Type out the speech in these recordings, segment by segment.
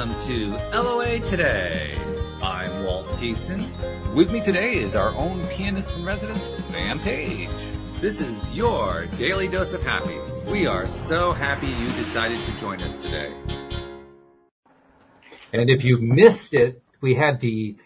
Welcome to LOA Today. I'm Walt Thiessen. With me today is our own pianist in residence, Sam Page. This is your daily dose of happy. We are so happy you decided to join us today. And if you missed it, we had the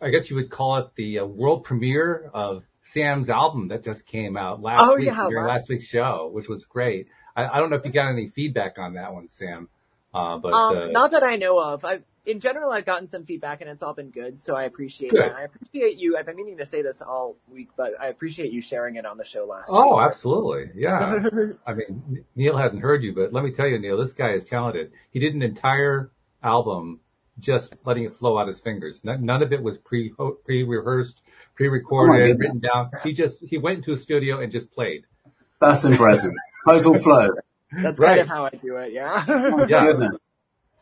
I guess you would call it the world premiere of Sam's album that just came out last week during last week's show, which was great. I don't know if you got any feedback on that one, Sam. Not that I know of. In general, I've gotten some feedback and it's all been good, so I appreciate that. I appreciate you. I've been meaning to say this all week, but I appreciate you sharing it on the show last week. Oh, absolutely. Yeah. I mean, Neil hasn't heard you, but let me tell you, Neil, this guy is talented. He did an entire album just letting it flow out his fingers. None of it was pre-rehearsed, pre-recorded, written down. He went into a studio and just played. That's impressive. Total flow. That's kind of how I do it, yeah. Yeah.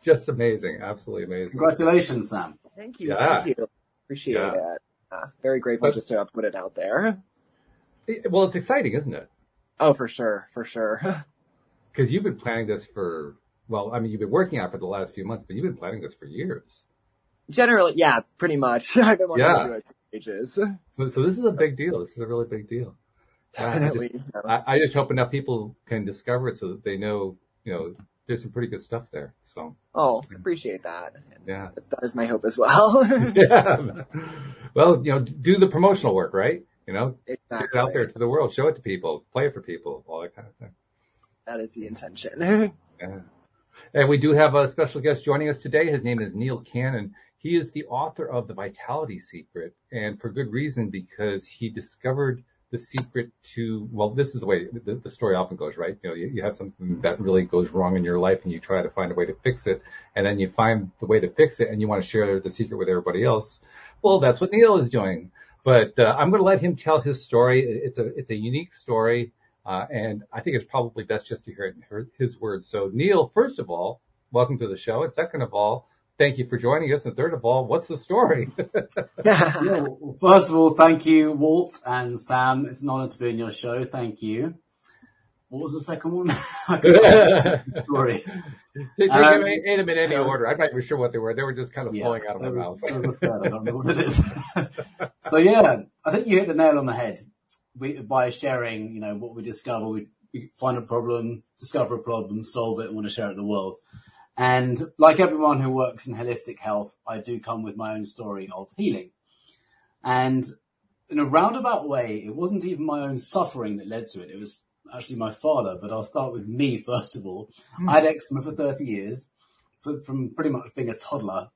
Just amazing. Absolutely amazing. Congratulations, Sam. Thank you. Yeah. Thank you. Appreciate it. Very grateful just to put it out there. Well, it's exciting, isn't it? Oh, for sure. For sure. Because you've been planning this you've been working on it for the last few months, but you've been planning this for years. Generally, yeah, pretty much. I've been wanting to do it for ages. So this is a big deal. This is a really big deal. Definitely. I just hope enough people can discover it so that they know, there's some pretty good stuff there. So. Oh, appreciate that. Yeah. That is my hope as well. Yeah. Well, do the promotional work, right? Exactly. Get it out there to the world, show it to people, play it for people, all that kind of thing. That is the intention. Yeah. And we do have a special guest joining us today. His name is Neil Cannon. He is the author of The Vitality Secret, and for good reason, because he discovered the secret to, this is the way the story often goes, right? You have something that really goes wrong in your life and you try to find a way to fix it, and then you find the way to fix it and you want to share the secret with everybody else. Well, that's what Neil is doing. But I'm going to let him tell his story. It's a unique story, and I think it's probably best just to hear his words. So Neil, first of all, welcome to the show. And second of all, thank you for joining us. And third of all, what's the story? Well, first of all, thank you, Walt and Sam. It's an honor to be on your show. Thank you. What was the second one? Story. They ate them in any order. I'm not even sure what they were. They were just kind of flowing out of my mouth. I don't know what it is. So yeah, I think you hit the nail on the head by sharing, what we discover. We find a problem, discover a problem, solve it, and want to share it with the world. And like everyone who works in holistic health, I do come with my own story of healing. And in a roundabout way, it wasn't even my own suffering that led to it. It was actually my father, but I'll start with me first of all. I had eczema for 30 years, from pretty much being a toddler.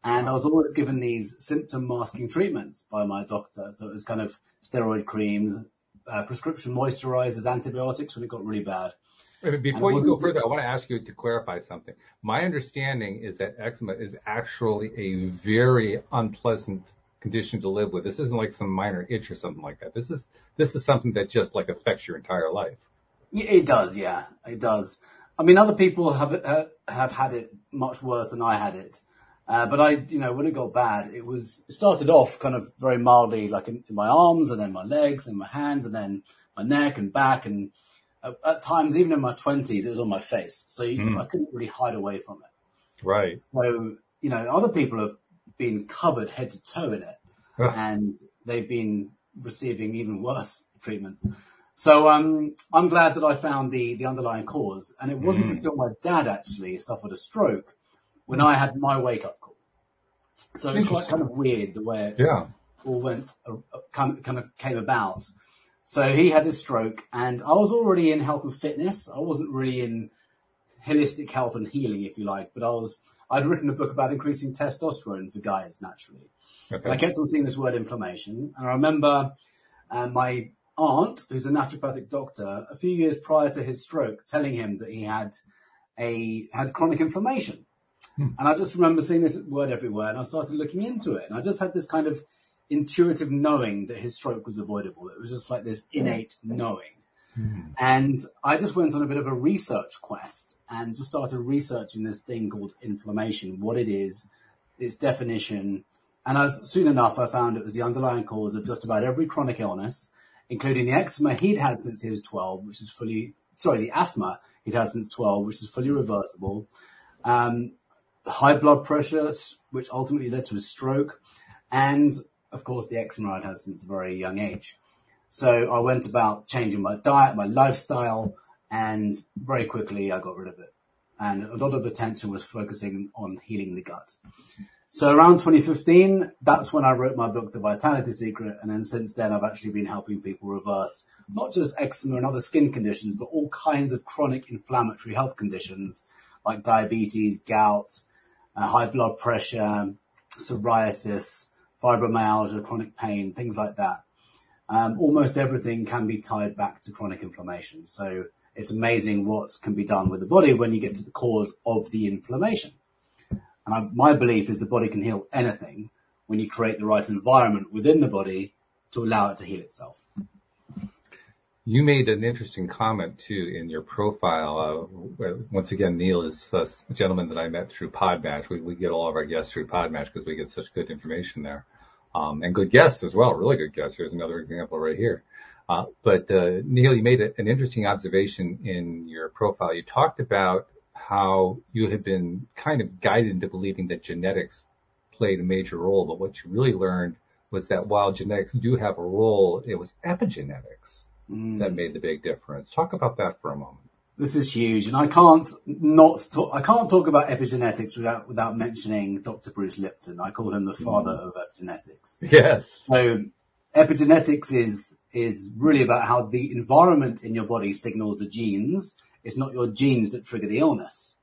And I was always given these symptom masking treatments by my doctor. So it was kind of steroid creams, prescription moisturizers, antibiotics when it got really bad. Before you go further, I want to ask you to clarify something. My understanding is that eczema is actually a very unpleasant condition to live with. This isn't like some minor itch or something like that. This is something that just like affects your entire life. Yeah, it does. Yeah, it does. I mean, other people have had it much worse than I had it. But when it got bad, it started off kind of very mildly, like in my arms and then my legs and my hands and then my neck and back, and at times, even in my 20s, it was on my face. So I couldn't really hide away from it. Right. So, other people have been covered head to toe in it and they've been receiving even worse treatments. So, I'm glad that I found the underlying cause. And it wasn't until my dad actually suffered a stroke when I had my wake up call. So it's quite kind of weird the way it all went, kind of came about. So he had his stroke, and I was already in health and fitness. I wasn't really in holistic health and healing, if you like, but I'd written a book about increasing testosterone for guys naturally. Okay. And I kept on seeing this word inflammation. And I remember my aunt, who's a naturopathic doctor, a few years prior to his stroke, telling him that he had chronic inflammation. And I just remember seeing this word everywhere, and I started looking into it. And I just had this kind of intuitive knowing that his stroke was avoidable. It was just like this innate knowing. And I just went on a bit of a research quest and just started researching this thing called inflammation, what it is, its definition. And soon enough, I found it was the underlying cause of just about every chronic illness, including the eczema he'd had since he was 12, which is the asthma he'd had since 12, which is fully reversible. high blood pressure, which ultimately led to a stroke, and of course the eczema I'd had since a very young age. So I went about changing my diet, my lifestyle, and very quickly I got rid of it. And a lot of attention was focusing on healing the gut. So around 2015, that's when I wrote my book, The Vitality Secret. And then since then, I've actually been helping people reverse not just eczema and other skin conditions, but all kinds of chronic inflammatory health conditions like diabetes, gout, high blood pressure, psoriasis, fibromyalgia, chronic pain, things like that. Almost everything can be tied back to chronic inflammation. So it's amazing what can be done with the body when you get to the cause of the inflammation. And my belief is the body can heal anything when you create the right environment within the body to allow it to heal itself. You made an interesting comment, too, in your profile. Once again, Neil is a gentleman that I met through Podmatch. We get all of our guests through Podmatch because we get such good information there. And good guests as well, really good guests. Here's another example right here. But Neil, you made an interesting observation in your profile. You talked about how you had been kind of guided into believing that genetics played a major role, but what you really learned was that while genetics do have a role, it was epigenetics that made the big difference. Talk about that for a moment. This is huge, and I can't talk about epigenetics without mentioning Dr. Bruce Lipton. I call him the father of epigenetics. Yes. So epigenetics is really about how the environment in your body signals the genes. It's not your genes that trigger the illness.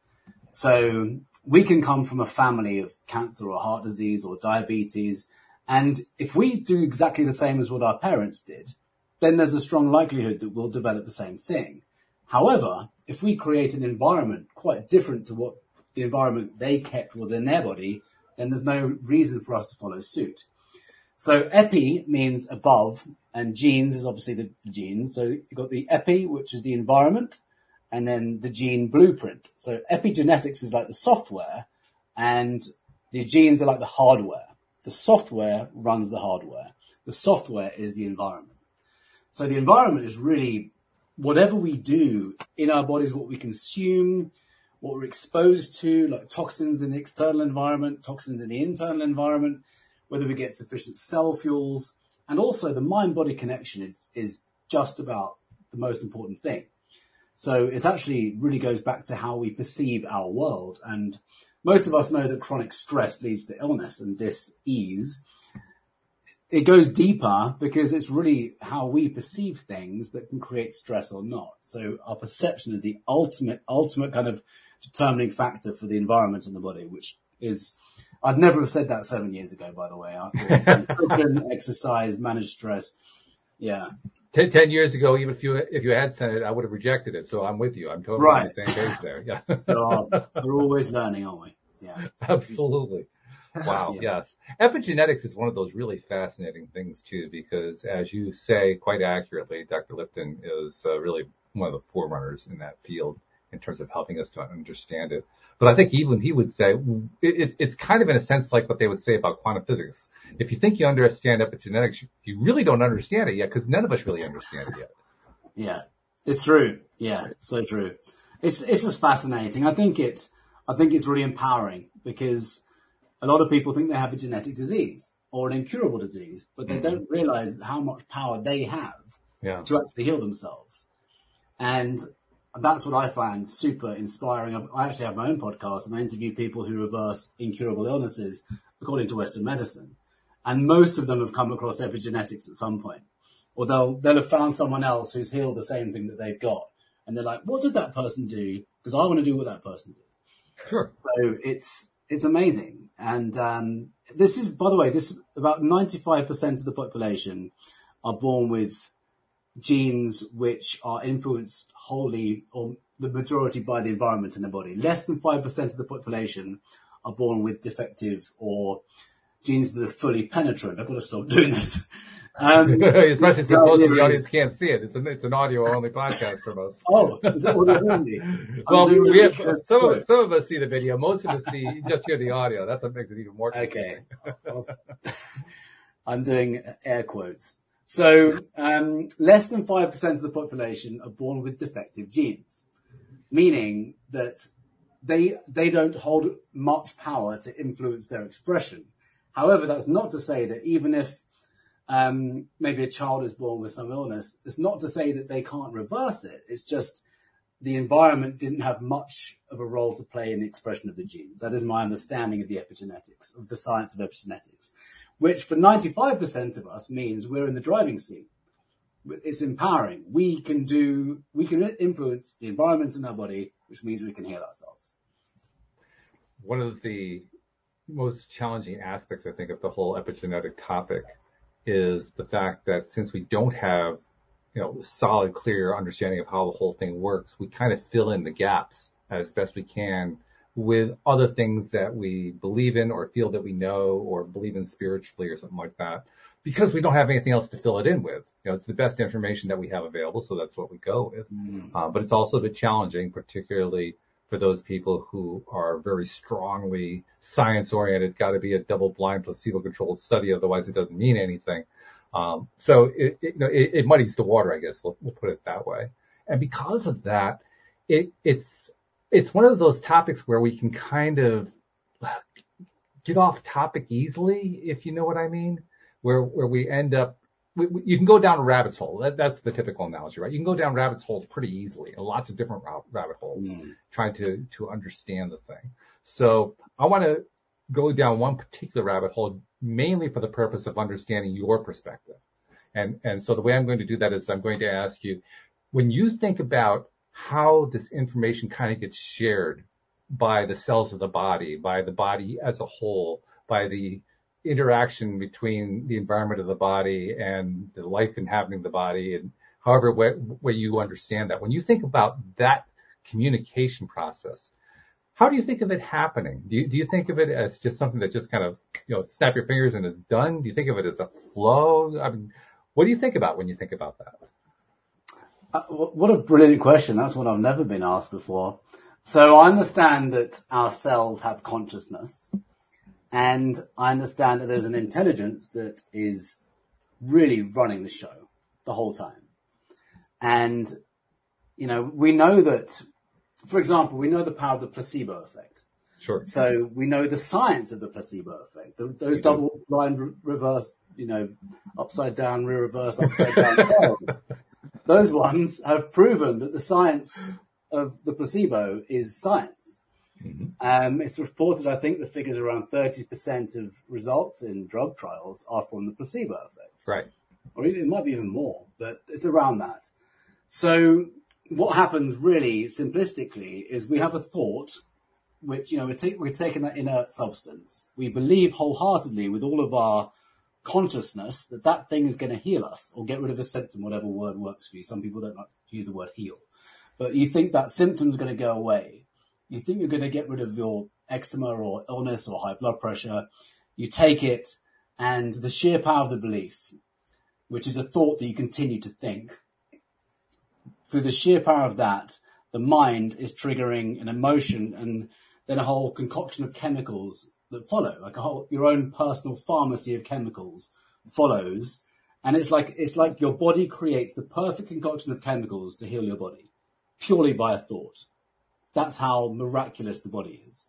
So we can come from a family of cancer or heart disease or diabetes. And if we do exactly the same as what our parents did, then there's a strong likelihood that we'll develop the same thing. However, if we create an environment quite different to what the environment they kept within their body, then there's no reason for us to follow suit. So epi means above, and genes is obviously the genes. So you've got the epi, which is the environment, and then the gene blueprint. So epigenetics is like the software, and the genes are like the hardware. The software runs the hardware. The software is the environment. So the environment is really whatever we do in our bodies, what we consume, what we're exposed to, like toxins in the external environment, toxins in the internal environment, whether we get sufficient cell fuels, and also the mind-body connection is just about the most important thing. So it actually really goes back to how we perceive our world. And most of us know that chronic stress leads to illness and dis-ease. It goes deeper because it's really how we perceive things that can create stress or not. So our perception is the ultimate kind of determining factor for the environment in the body, which is, I'd never have said that 7 years ago, by the way. I thought exercise, manage stress. Yeah. 10 years ago, even if you had said it, I would have rejected it. So I'm with you. I'm totally on the same page there. Yeah. So we're always learning, aren't we? Yeah. Absolutely. Wow. Yeah. Yes. Epigenetics is one of those really fascinating things too, because as you say quite accurately, Dr. Lipton is really one of the forerunners in that field in terms of helping us to understand it. But I think even he would say it's kind of in a sense like what they would say about quantum physics. If you think you understand epigenetics, you really don't understand it yet, because none of us really understand it yet. Yeah, it's true. Yeah, it's so true. It's just fascinating. I think it's really empowering, because a lot of people think they have a genetic disease or an incurable disease, but they don't realize how much power they have to actually heal themselves. And that's what I find super inspiring. I actually have my own podcast, and I interview people who reverse incurable illnesses according to Western medicine. And most of them have come across epigenetics at some point. Or they'll have found someone else who's healed the same thing that they've got. And they're like, what did that person do? Because I want to do what that person did. Sure. So it's amazing. And this is, by the way, about 95% of the population are born with genes which are influenced wholly or the majority by the environment in the body. Less than 5% of the population are born with defective or genes that are fully penetrant. I've got to stop doing this. Especially since most of the audience can't see it. It's an audio only podcast from us. Oh, is it audio only? Well, we have, some of us see the video. Most of us just hear the audio. That's what makes it even more confusing. Okay. I'm doing air quotes. So less than 5% of the population are born with defective genes, meaning that they don't hold much power to influence their expression. However, that's not to say that even if maybe a child is born with some illness, it's not to say that they can't reverse it. It's just the environment didn't have much of a role to play in the expression of the genes. That is my understanding of the epigenetics, of the science of epigenetics, which for 95% of us means we're in the driving seat. It's empowering. We can influence the environment in our body, which means we can heal ourselves. One of the most challenging aspects, I think, of the whole epigenetic topic is the fact that since we don't have, solid, clear understanding of how the whole thing works, we kind of fill in the gaps as best we can with other things that we believe in or feel that we know or believe in spiritually or something like that, because we don't have anything else to fill it in with. It's the best information that we have available, so that's what we go with. But it's also a bit challenging, particularly for those people who are very strongly science-oriented. Got to be a double-blind, placebo-controlled study, otherwise it doesn't mean anything. So it muddies the water, I guess. We'll put it that way. And because of that, it's one of those topics where we can kind of get off topic easily, if you know what I mean, where we end up, you can go down a rabbit's hole. That's the typical analogy, right? You can go down rabbit's holes pretty easily, and lots of different rabbit holes, trying to understand the thing. So I want to go down one particular rabbit hole, mainly for the purpose of understanding your perspective. And so the way I'm going to do that is I'm going to ask you, when you think about how this information kind of gets shared by the cells of the body, by the body as a whole, by the interaction between the environment of the body and the life inhabiting the body, and however way you understand that, when you think about that communication process, how do you think of it happening? Do you think of it as just something that just kind of, snap your fingers and it's done? Do you think of it as a flow? I mean, what do you think about when you think about that? What a brilliant question. That's one I've never been asked before. So I understand that our cells have consciousness, and I understand that there's an intelligence that is really running the show the whole time. And, we know that, for example, we know the power of the placebo effect. Sure. So we know the science of the placebo effect. Those double-blind reverse, upside down, reverse, upside down trials. Those ones have proven that the science of the placebo is science. It's reported, I think the figures around 30% of results in drug trials are from the placebo effect. Right. Or it might be even more, but it's around that. So what happens really simplistically is we have a thought, which, we're taking that inert substance. We believe wholeheartedly with all of our consciousness that thing is going to heal us or get rid of a symptom, whatever word works for you. Some people don't like to use the word heal, but you think that symptom's going to go away. You think you're going to get rid of your eczema or illness or high blood pressure. You take it, and the sheer power of the belief, which is a thought that you continue to think, through the sheer power of that, the mind is triggering an emotion and then a whole concoction of chemicals that follow, like your own personal pharmacy of chemicals follows. And it's like your body creates the perfect concoction of chemicals to heal your body purely by a thought. That's how miraculous the body is.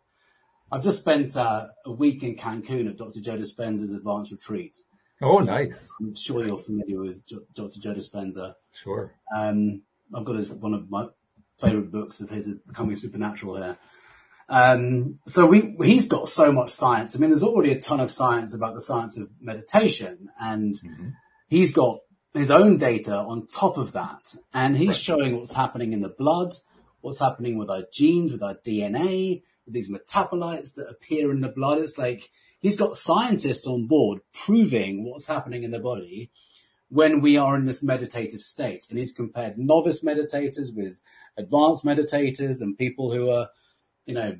I've just spent a week in Cancun at Dr. Joe Dispenza's advanced retreat. Oh, nice. I'm sure you're familiar with Dr. Joe Dispenza. Sure. I've got one of my favorite books of his, Becoming Supernatural here. So he's got so much science. I mean, there's already a ton of science about the science of meditation, and he's got his own data on top of that. And he's showing what's happening in the blood, what's happening with our genes, with our DNA, with these metabolites that appear in the blood. It's like he's got scientists on board proving what's happening in the body when we are in this meditative state. And he's compared novice meditators with advanced meditators and people who are,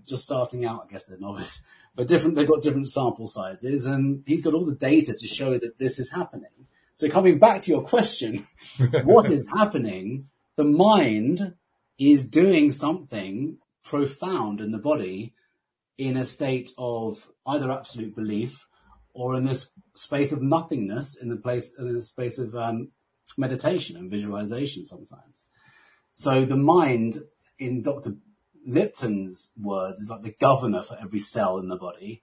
just starting out. I guess they're novice, but they've got different sample sizes, and he's got all the data to show that this is happening. So coming back to your question, what is happening? The mind is doing something profound in the body in a state of either absolute belief or in this space of nothingness, in the space of meditation and visualization sometimes. So the mind in Dr. Lipton's words, is like the governor for every cell in the body,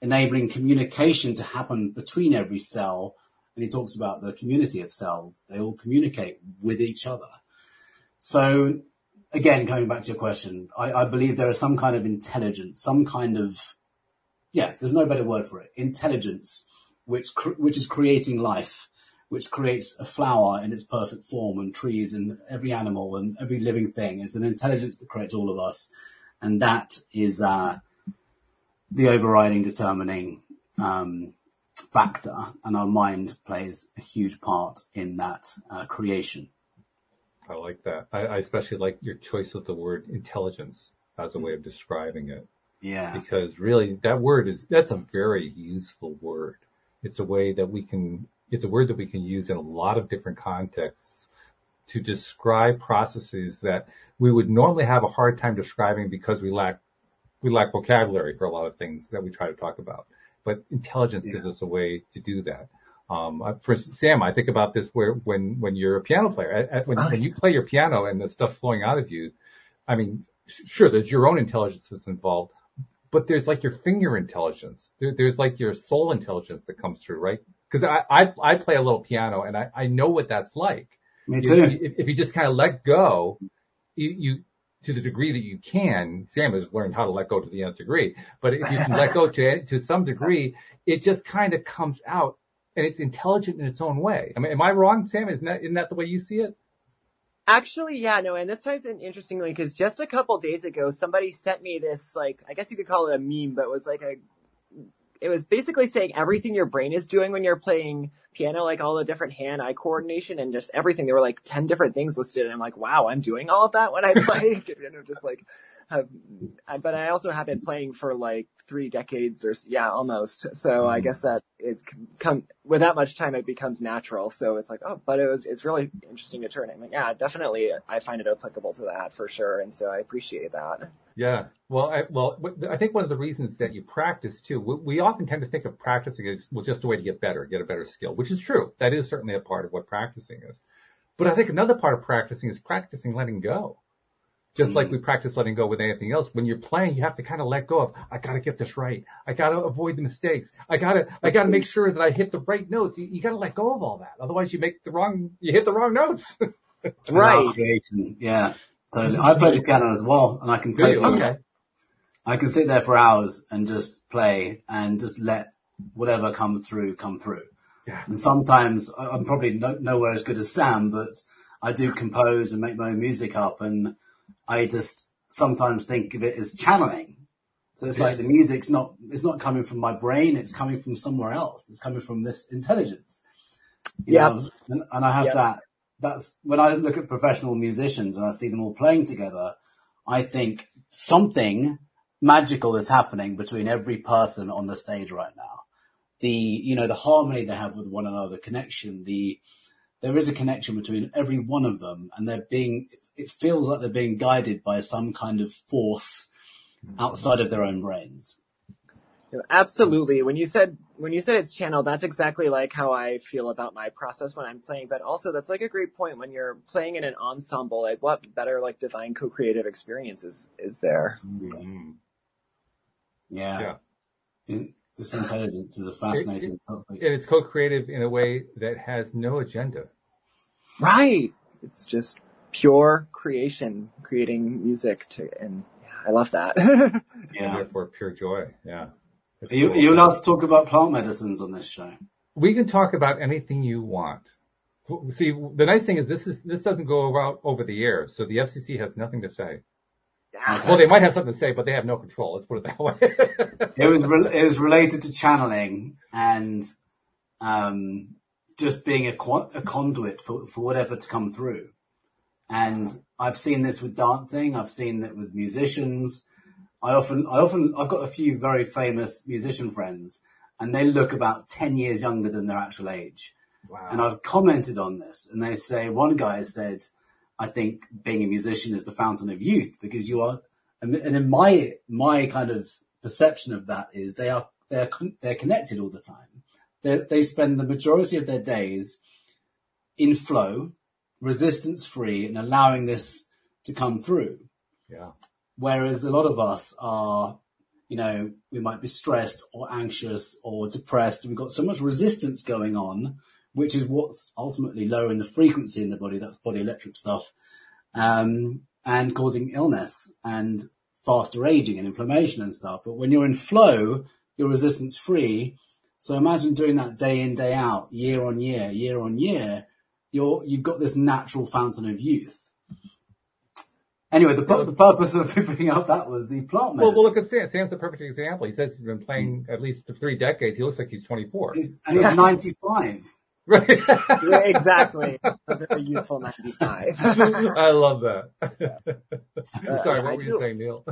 enabling communication to happen between every cell. And he talks about the community of cells. They all communicate with each other. So again, coming back to your question, I believe there is some kind of intelligence, some kind of, there's no better word for it, intelligence, which is creating life, which creates a flower in its perfect form, and trees and every animal and every living thing. Is an intelligence that creates all of us. And that is the overriding determining factor. And our mind plays a huge part in that creation. I like that. I especially like your choice of the word intelligence as a way of describing it. Yeah. Because really that's a very useful word. It's a way that it's a word that we can use in a lot of different contexts to describe processes that we would normally have a hard time describing because we lack vocabulary for a lot of things that we try to talk about. But intelligence gives us a way to do that. For Sam, I think about this when you're a piano player, when you play your piano and the stuff flowing out of you, I mean, sure, there's your own intelligence that's involved, but there's like your finger intelligence. There's like your soul intelligence that comes through, right? Because I play a little piano and I know what that's like. Me too. If you just kind of let go, you to the degree that you can, Sam has learned how to let go to the nth degree, but if you can let go to some degree, it just kind of comes out and it's intelligent in its own way. I mean, am I wrong, Sam? Isn't that the way you see it? Actually, yeah, no, and this ties in interestingly because just a couple days ago, somebody sent me this, like, I guess you could call it a meme, but it was basically saying everything your brain is doing when you're playing piano, like all the different hand-eye coordination and just everything. There were like 10 different things listed, and I'm like, wow, I'm doing all of that when I play. Just like, but I also have been playing for like 3 decades or almost. So I guess that it's come with that much time, it becomes natural. So it's like, but it's really interesting to turn it. Like, yeah, definitely. I find it applicable to that for sure. And so I appreciate that. Yeah. Well, I think one of the reasons that you practice too, we often tend to think of practicing as, just a way to get better, get a better skill, which is true. That is certainly a part of what practicing is. But I think another part of practicing is practicing letting go. Just like we practice letting go with anything else. When you're playing, you have to kind of let go of, I got to get this right. I got to avoid the mistakes. I got to make sure that I hit the right notes. You got to let go of all that. Otherwise you hit the wrong notes. Right. Yeah. Totally. I play the piano as well, and I can tell you, I can sit there for hours and just play and just let whatever comes through come through. Yeah. And sometimes I'm probably nowhere as good as Sam, but I do compose and make my own music up, and I just sometimes think of it as channeling. So it's like the music's it's not coming from my brain, it's coming from somewhere else. It's coming from this intelligence. You know, and I have that. That's when I look at professional musicians and I see them all playing together, I think something magical is happening between every person on the stage right now. The harmony they have with one another, the connection, there is a connection between every one of them, and it feels like they're being guided by some kind of force outside of their own brains. Absolutely. When you said it's channeled, that's exactly like how I feel about my process when I'm playing. But also that's like a great point when you're playing in an ensemble, like what better like divine co-creative experiences is there? Mm-hmm. Yeah. This intelligence is a fascinating topic. And it's co-creative in a way that has no agenda. Right. It's just pure creation, creating music and I love that. And therefore pure joy. Yeah. Are you allowed to talk about plant medicines on this show? We can talk about anything you want. See, the nice thing is this doesn't go out over the air, so the FCC has nothing to say. Okay. Well, they might have something to say, but they have no control. Let's put it that way. It was related to channeling and just being a conduit for whatever to come through. And I've seen this with dancing. I've seen it with musicians. I've got a few very famous musician friends, and they look about 10 years younger than their actual age. Wow. And I've commented on this, and they say, one guy said, I think being a musician is the fountain of youth, because you are, and in my kind of perception of that is they're connected all the time. They spend the majority of their days in flow, resistance free, and allowing this to come through. Yeah. Whereas a lot of us are, we might be stressed or anxious or depressed. We've got so much resistance going on, which is what's ultimately lowering the frequency in the body. That's body electric stuff, and causing illness and faster aging and inflammation and stuff. But when you're in flow, you're resistance free. So imagine doing that day in, day out, year on year. You've got this natural fountain of youth. Anyway, the purpose of bringing up that was the plant medicine. Well, look at Sam. Sam's the perfect example. He says he's been playing at least 3 decades. He looks like he's 24. He's 95. Right. Yeah, exactly. A very youthful 95. I love that. Sorry, what were you saying, Neil?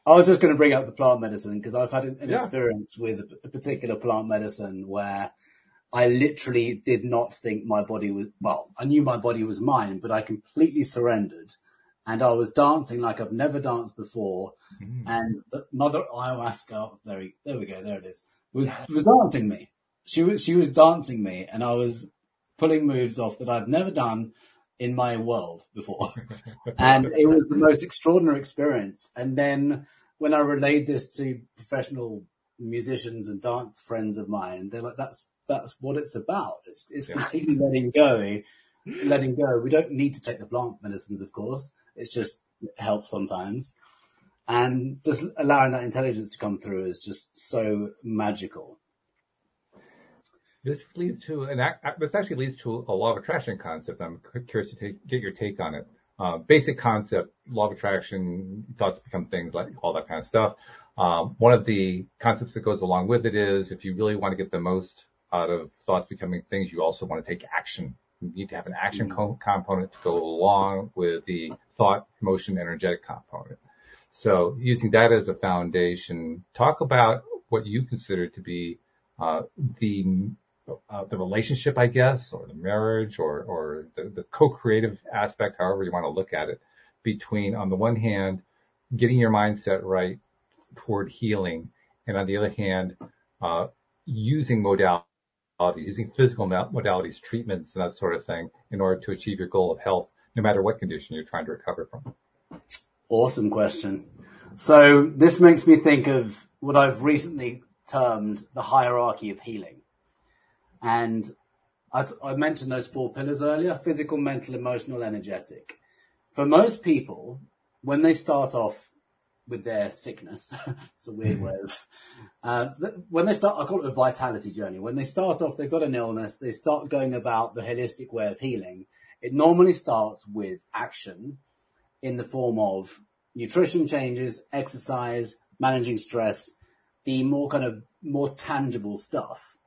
I was just going to bring up the plant medicine because I've had an experience with a particular plant medicine where I literally did not think my body was, I knew my body was mine, but I completely surrendered. And I was dancing like I've never danced before. And the mother ayahuasca, there we go, there it is, was dancing me. She was dancing me, and I was pulling moves off that I've never done in my world before. And it was the most extraordinary experience. And then when I relayed this to professional musicians and dance friends of mine, they're like, that's what it's about. It's completely letting go. We don't need to take the plant medicines, of course. It's just, it helps sometimes. And just allowing that intelligence to come through is just so magical. This leads to this actually leads to a law of attraction concept. I'm curious to get your take on it. Basic concept, law of attraction, thoughts become things, like all that kind of stuff. One of the concepts that goes along with it is if you really want to get the most out of thoughts becoming things, you also want to take action. You need to have an action component to go along with the thought, emotion, energetic component. So using that as a foundation, talk about what you consider to be the relationship, I guess, or the marriage, or the co-creative aspect, however you want to look at it, between, on the one hand, getting your mindset right toward healing, and on the other hand, using modalities, using physical modalities, treatments, and that sort of thing, in order to achieve your goal of health, no matter what condition you're trying to recover from. Awesome question. So this makes me think of what I've recently termed the hierarchy of healing. And I mentioned those 4 pillars earlier: physical, mental, emotional, energetic. For most people, when they start off with their sickness, it's a weird way of, when they start, I call it a vitality journey. When they start off, they've got an illness, they start going about the holistic way of healing. It normally starts with action in the form of nutrition changes, exercise, managing stress, the more tangible stuff.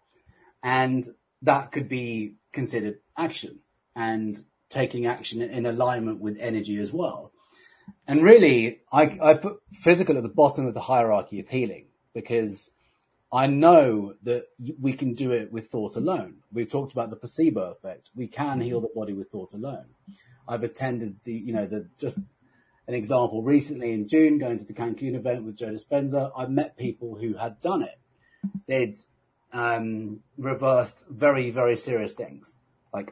And that could be considered action, and taking action in alignment with energy as well. And really, I put physical at the bottom of the hierarchy of healing, because I know that we can do it with thought alone. We've talked about the placebo effect. We can heal the body with thought alone. I've attended just an example recently in June, going to the Cancun event with Joe Dispenza. I met people who had done it. They'd reversed very, very serious things like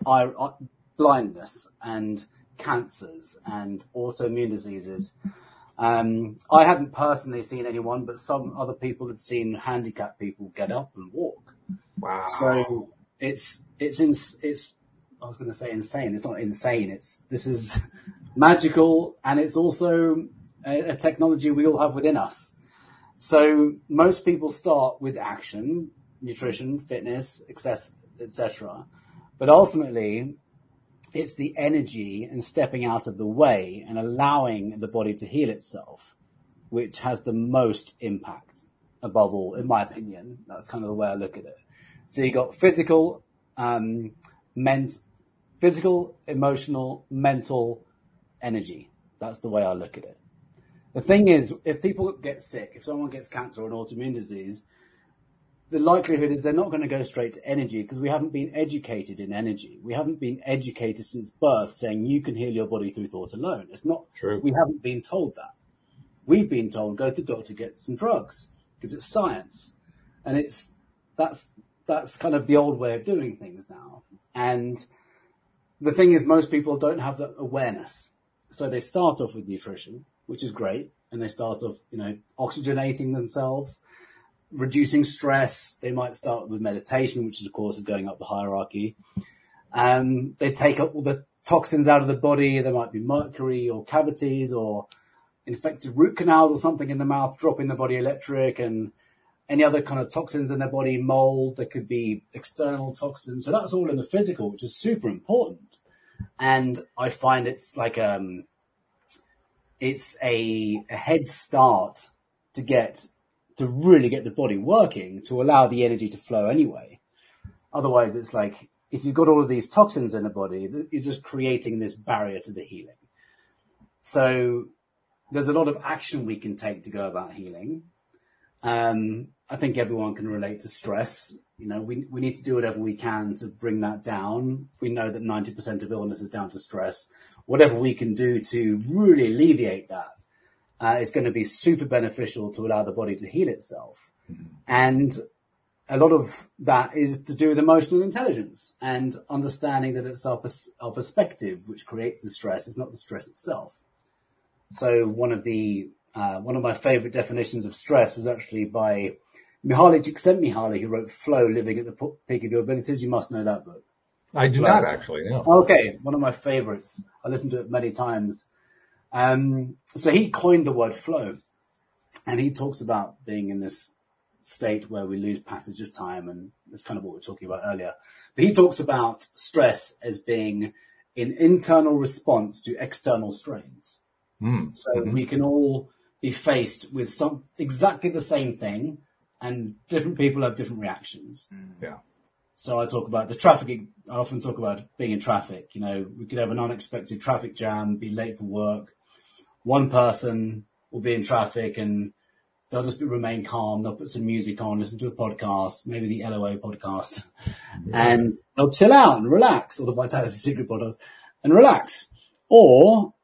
blindness and cancers and autoimmune diseases. I hadn't personally seen anyone, but some other people had seen handicapped people get up and walk. Wow. So it's I was going to say insane. It's not insane. This is magical, and it's also a technology we all have within us. So most people start with action, nutrition, fitness, etc. But ultimately, it's the energy and stepping out of the way and allowing the body to heal itself, which has the most impact above all, in my opinion. That's kind of the way I look at it. So you got physical, emotional, mental, energy. That's the way I look at it. The thing is, if people get sick, if someone gets cancer or an autoimmune disease, the likelihood is they're not going to go straight to energy, because we haven't been educated in energy. We haven't been educated since birth saying you can heal your body through thought alone. It's not true. We haven't been told that. We've been told go to the doctor, get some drugs, because it's science. And that's kind of the old way of doing things now. And the thing is, most people don't have that awareness. So they start off with nutrition, which is great. And they start off, oxygenating themselves, reducing stress. They might start with meditation, which is, of course, going up the hierarchy. They take up all the toxins out of the body. There might be mercury or cavities or infected root canals or something in the mouth, dropping the body electric, and any other kind of toxins in their body, mold. There could be external toxins. So that's all in the physical, which is super important. And I find it's like it's a head start to really get the body working, to allow the energy to flow anyway. Otherwise, it's like if you've got all of these toxins in the body, you're just creating this barrier to the healing. So there's a lot of action we can take to go about healing. I think everyone can relate to stress. We need to do whatever we can to bring that down. We know that 90% of illness is down to stress. Whatever we can do to really alleviate that is going to be super beneficial to allow the body to heal itself. Mm-hmm. And a lot of that is to do with emotional intelligence and understanding that it's our perspective which creates the stress. It's not the stress itself. So one of my favorite definitions of stress was actually by Mihaly Csikszentmihalyi, who wrote Flow, Living at the Peak of Your Abilities. You must know that book. I do not actually, no. Okay, one of my favorites. I listened to it many times. So he coined the word flow, and he talks about being in this state where we lose passage of time, and that's kind of what we were talking about earlier. But he talks about stress as being an internal response to external strains. So we can all be faced with exactly the same thing, and different people have different reactions. Yeah. So I talk about the traffic. I often talk about being in traffic. We could have an unexpected traffic jam, be late for work. One person will be in traffic and they'll just remain calm. They'll put some music on, listen to a podcast, maybe the LOA podcast, and they'll chill out and relax, or the Vitality Secret podcast, and relax. Or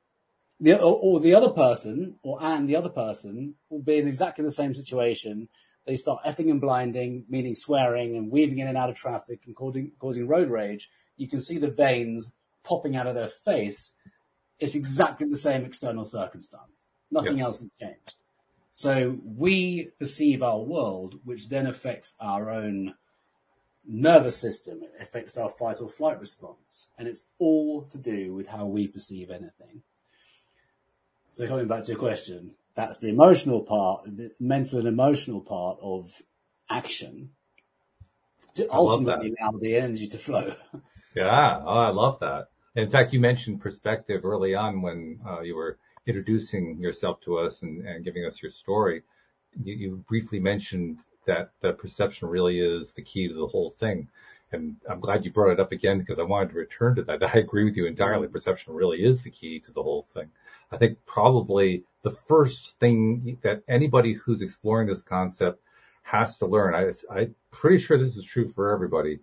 the other person, the other person will be in exactly the same situation. They start effing and blinding, meaning swearing and weaving in and out of traffic and causing road rage. You can see the veins popping out of their face. It's exactly the same external circumstance. Nothing else has changed. So we perceive our world, which then affects our own nervous system. It affects our fight or flight response. And it's all to do with how we perceive anything. So coming back to your question, that's the emotional part, the mental and emotional part of action to ultimately allow the energy to flow. Yeah. Oh, I love that. In fact, you mentioned perspective early on when you were introducing yourself to us and giving us your story. You briefly mentioned that perception really is the key to the whole thing. And I'm glad you brought it up again because I wanted to return to that. I agree with you entirely. Perception really is the key to the whole thing. I think probably the first thing that anybody who's exploring this concept has to learn, I'm pretty sure this is true for everybody,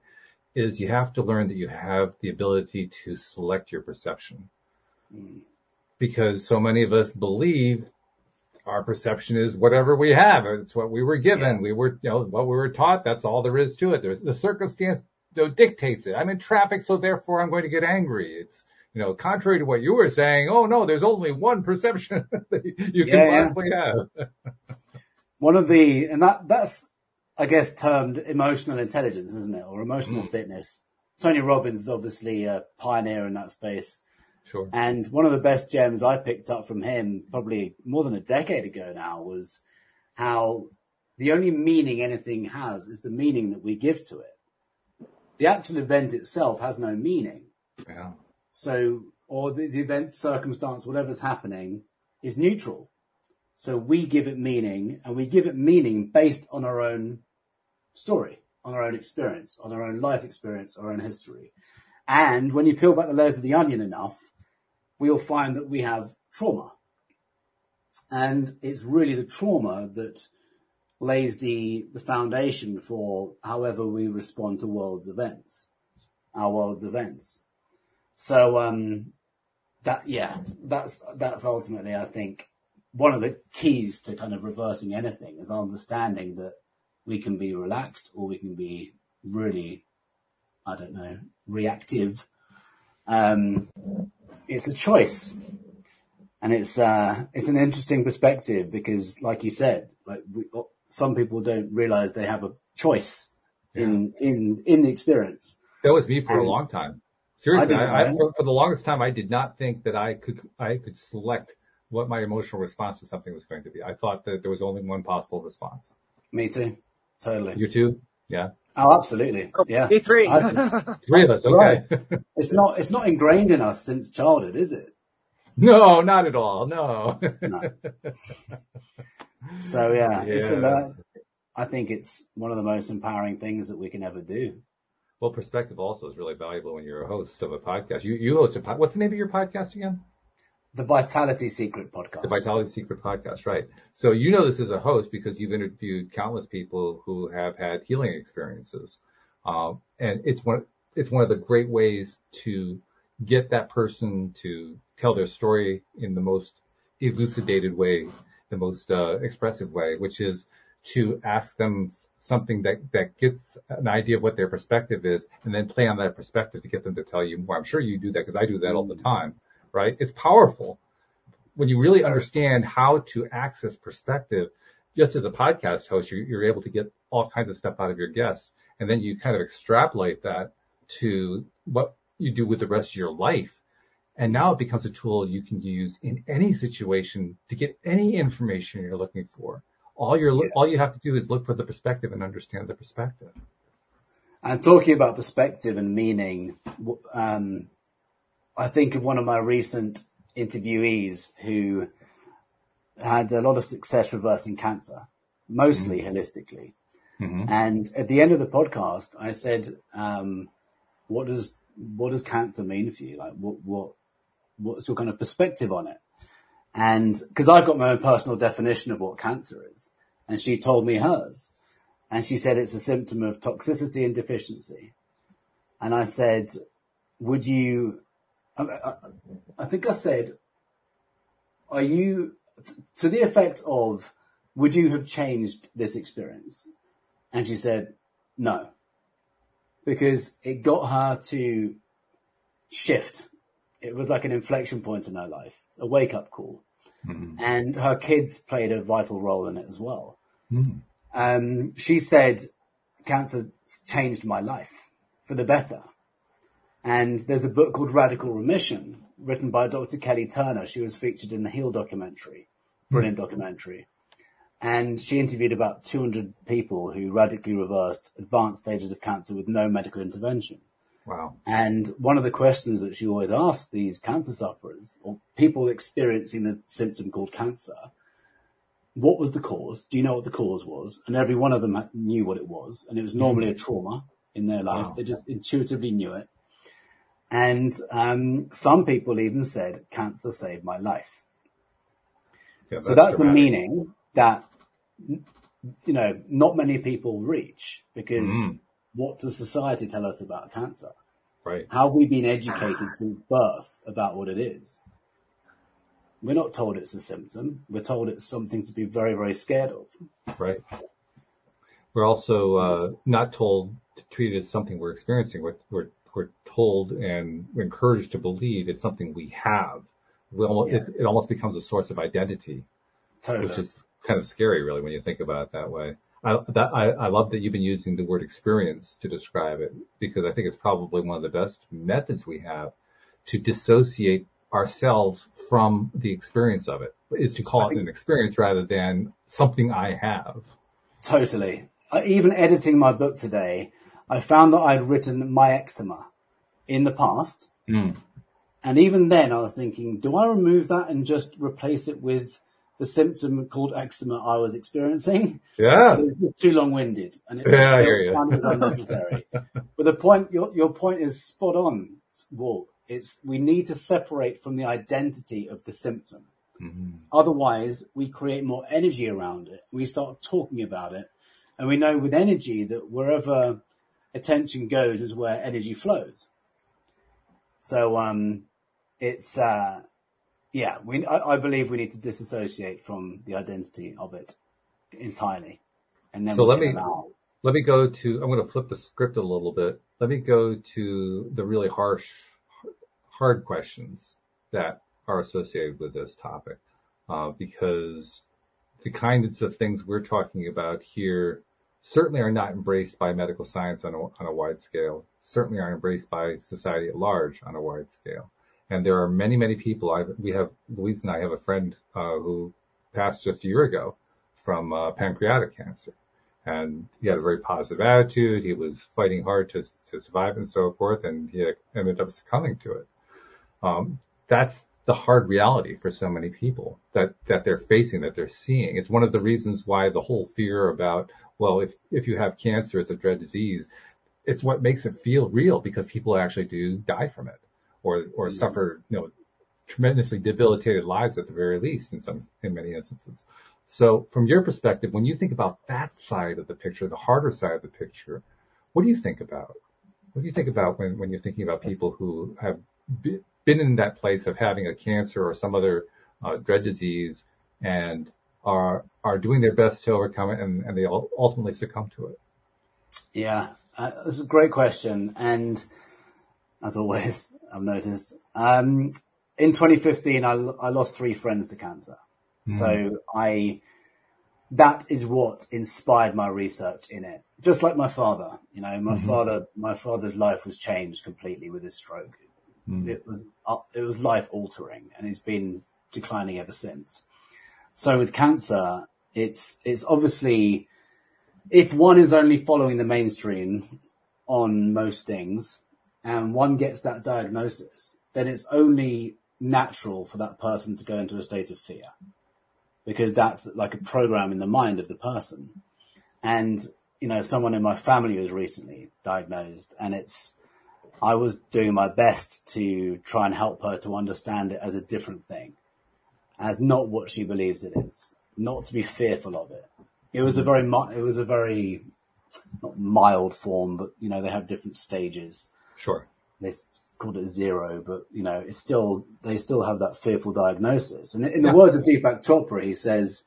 is you have to learn that you have the ability to select your perception. Because so many of us believe our perception is whatever we have. It's what we were given. We were, what we were taught. That's all there is to it. There's the circumstance dictates it. I'm in traffic, so therefore I'm going to get angry. It's, contrary to what you were saying, oh no, there's only one perception that you can possibly have. One of that's, I guess, termed emotional intelligence, isn't it? Or emotional fitness. Tony Robbins is obviously a pioneer in that space. Sure. And one of the best gems I picked up from him probably more than a decade ago now was how the only meaning anything has is the meaning that we give to it. The actual event itself has no meaning. Yeah. So, or the event, circumstance, whatever's happening is neutral. So we give it meaning, and we give it meaning based on our own story, on our own experience, on our own life experience, our own history. And when you peel back the layers of the onion enough, we'll find that we have trauma. And it's really the trauma that lays the foundation for however we respond to our world's events. So, that's ultimately, I think, one of the keys to kind of reversing anything is understanding that we can be relaxed or we can be really, reactive. It's a choice. And it's an interesting perspective because, like you said, some people don't realize they have a choice in the experience. That was me for a long time. Seriously, for the longest time, I did not think that I could select what my emotional response to something was going to be. I thought that there was only one possible response. Me too. Totally. You too? Yeah. Oh, absolutely. Yeah. Me three. Three of us. Okay. Right. It's not ingrained in us since childhood, is it? No, not at all. No. So I think it's one of the most empowering things that we can ever do. Well, perspective also is really valuable when you're a host of a podcast. You host what's the name of your podcast again? The Vitality Secret Podcast. The Vitality Secret Podcast, right. So you know this as a host because you've interviewed countless people who have had healing experiences. And it's one of the great ways to get that person to tell their story in the most elucidated way, the most expressive way, which is to ask them something that gets an idea of what their perspective is and then play on that perspective to get them to tell you more. I'm sure you do that because I do that all the time, right? It's powerful when you really understand how to access perspective. Just as a podcast host, you're able to get all kinds of stuff out of your guests, and then you kind of extrapolate that to what you do with the rest of your life. And now it becomes a tool you can use in any situation to get any information you're looking for. All you have to do is look for the perspective and understand the perspective. And talking about perspective and meaning, I think of one of my recent interviewees who had a lot of success reversing cancer, mostly holistically. Mm-hmm. And at the end of the podcast, I said, what does cancer mean for you? Like, what's your kind of perspective on it? And because I've got my own personal definition of what cancer is, and she told me hers, and she said it's a symptom of toxicity and deficiency. And I said, would you, I think I said, are you, to the effect of, would you have changed this experience? And she said, no, because it got her to shift. It was like an inflection point in her life, a wake-up call. Mm-hmm. And her kids played a vital role in it as well. Mm-hmm. She said, cancer changed my life for the better. And there's a book called Radical Remission, written by Dr. Kelly Turner. She was featured in the Heal documentary, brilliant documentary. And she interviewed about 200 people who radically reversed advanced stages of cancer with no medical intervention. Wow. And one of the questions that she always asked these cancer sufferers or people experiencing the symptom called cancer, what was the cause? Do you know what the cause was? And every one of them knew what it was. And it was normally a trauma in their life. Wow. They just intuitively knew it. And some people even said, cancer saved my life. Yeah, so that's a meaning that, not many people reach because what does society tell us about cancer? Right. How have we been educated since birth about what it is? We're not told it's a symptom. We're told it's something to be very, very scared of. Right. We're also not told to treat it as something we're experiencing. We're told and encouraged to believe it's something we have. It almost becomes a source of identity, totally. Which is kind of scary, really, when you think about it that way. I love that you've been using the word experience to describe it because I think it's probably one of the best methods we have to dissociate ourselves from the experience of it, is to call it an experience rather than something I have. Totally. Even editing my book today, I found that I'd written my eczema in the past. And even then I was thinking, do I remove that and just replace it with the symptom called eczema I was experiencing? Yeah. It was too long-winded and it was unnecessary. But the point, your point is spot on, Walt. We need to separate from the identity of the symptom. Mm-hmm. Otherwise, we create more energy around it. We start talking about it. And we know with energy that wherever attention goes is where energy flows. So I believe we need to disassociate from the identity of it entirely. And then let me go to, I'm going to flip the script a little bit. Let me go to the really hard questions that are associated with this topic, because the kinds of things we're talking about here certainly are not embraced by medical science on a wide scale, certainly aren't embraced by society at large on a wide scale. And there are many, many people. Louise and I have a friend who passed just a year ago from pancreatic cancer. And he had a very positive attitude. He was fighting hard to survive and so forth, and he ended up succumbing to it. That's the hard reality for so many people that they're facing, that they're seeing. It's one of the reasons why the whole fear about, well, if you have cancer, it's a dread disease. It's what makes it feel real, because people actually do die from it or suffer, tremendously debilitated lives at the very least in many instances. So from your perspective, when you think about that side of the picture, the harder side of the picture, what do you think about? What do you think about when you're thinking about people who have been in that place of having a cancer or some other dread disease and are doing their best to overcome it, and they ultimately succumb to it? Yeah, that's a great question. And as always, I've noticed, in 2015, I lost 3 friends to cancer. So that is what inspired my research in it. Just like my father, my father's life was changed completely with his stroke. It was life altering, and he's been declining ever since. So with cancer, it's obviously, if one is only following the mainstream on most things and one gets that diagnosis, then it's only natural for that person to go into a state of fear, because that's like a program in the mind of the person. And, someone in my family was recently diagnosed, and I was doing my best to try and help her to understand it as a different thing, as not what she believes it is, not to be fearful of it. It was a very not mild form, but, they have different stages. Sure. They called it 0, but, they still have that fearful diagnosis. And in the words of Deepak Chopra, he says,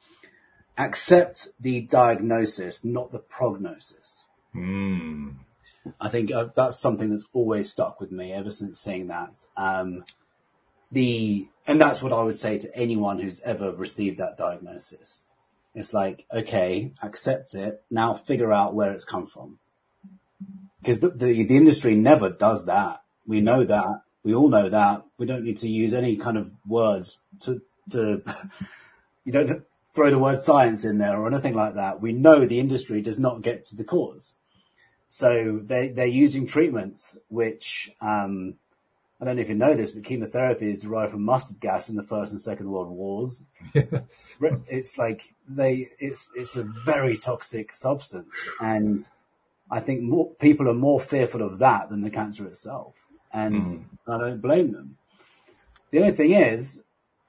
accept the diagnosis, not the prognosis. I think that's something that's always stuck with me ever since seeing that. And that's what I would say to anyone who's ever received that diagnosis. It's like, okay, accept it. Now figure out where it's come from. Because the industry never does that. We know that. We all know that. We don't need to use any kind of words to you don't throw the word science in there or anything like that. We know the industry does not get to the cause. So they're using treatments which, I don't know if you know this, but chemotherapy is derived from mustard gas in the First and Second World Wars. Yes. It's like it's a very toxic substance. And I think more people are more fearful of that than the cancer itself. And I don't blame them. The only thing is,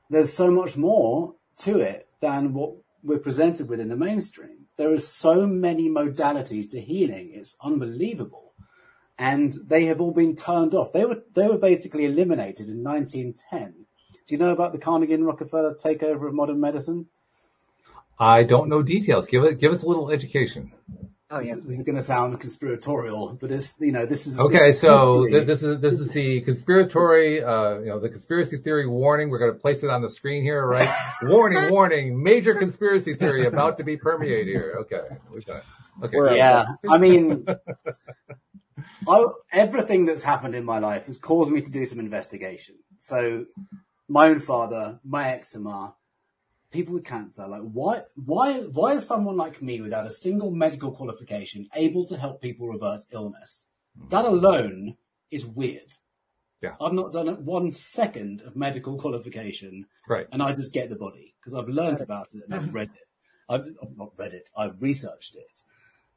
there's so much more to it than what we're presented with in the mainstream. There are so many modalities to healing. It's unbelievable. And they have all been turned off. They were basically eliminated in 1910. Do you know about the Carnegie and Rockefeller takeover of modern medicine? I don't know details. Give us a little education. Oh, yes. This is going to sound conspiratorial, but this is okay. So this is the conspiratory, the conspiracy theory warning. We're going to place it on the screen here, right? warning! Major conspiracy theory about to be permeated here. Okay, we've got it. Okay. Yeah, I mean, everything that's happened in my life has caused me to do some investigation. So, my own father, my eczema. People with cancer, like why is someone like me without a single medical qualification able to help people reverse illness? That alone is weird. Yeah. I've not done 1 second of medical qualification, right? And I just get the body because I've learned about it and I've read it. I've not read it. I've researched it.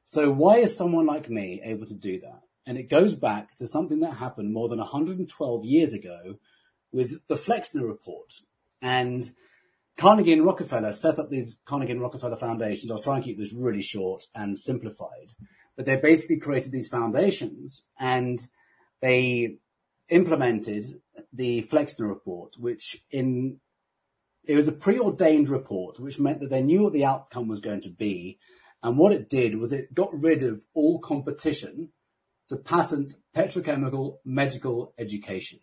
So why is someone like me able to do that? And it goes back to something that happened more than 112 years ago with the Flexner Report. And Carnegie and Rockefeller set up these Carnegie and Rockefeller foundations. I'll try and keep this really short and simplified. But they basically created these foundations and they implemented the Flexner Report, which it was a preordained report, which meant that they knew what the outcome was going to be. And what it did was it got rid of all competition to patent petrochemical medical education.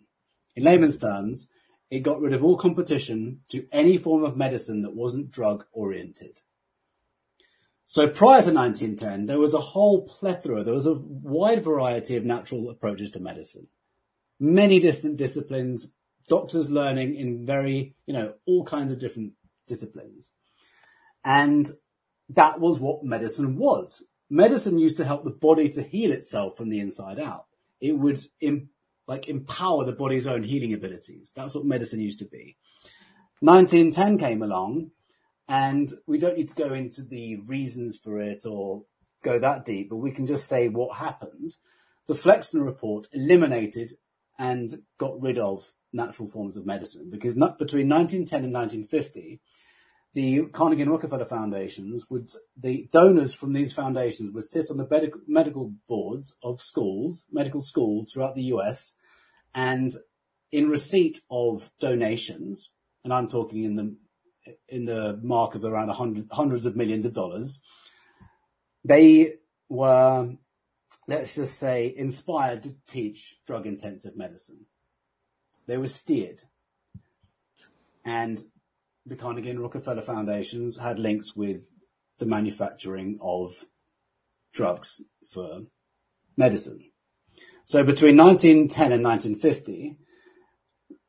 In layman's terms, it got rid of all competition to any form of medicine that wasn't drug-oriented. So prior to 1910, there was a whole plethora, there was a wide variety of natural approaches to medicine. Many different disciplines, doctors learning in very, all kinds of different disciplines. And that was what medicine was. Medicine used to help the body to heal itself from the inside out. It would empower the body's own healing abilities. That's what medicine used to be. 1910 came along, and we don't need to go into the reasons for it or go that deep, but we can just say what happened. The Flexner Report eliminated and got rid of natural forms of medicine, because between 1910 and 1950, the Carnegie and Rockefeller foundations the donors from these foundations would sit on the medical boards of medical schools throughout the US, and in receipt of donations, and I'm talking in the mark of around hundreds of millions of dollars, they were, let's just say, inspired to teach drug-intensive medicine. They were steered. And the Carnegie and Rockefeller foundations had links with the manufacturing of drugs for medicine. So between 1910 and 1950,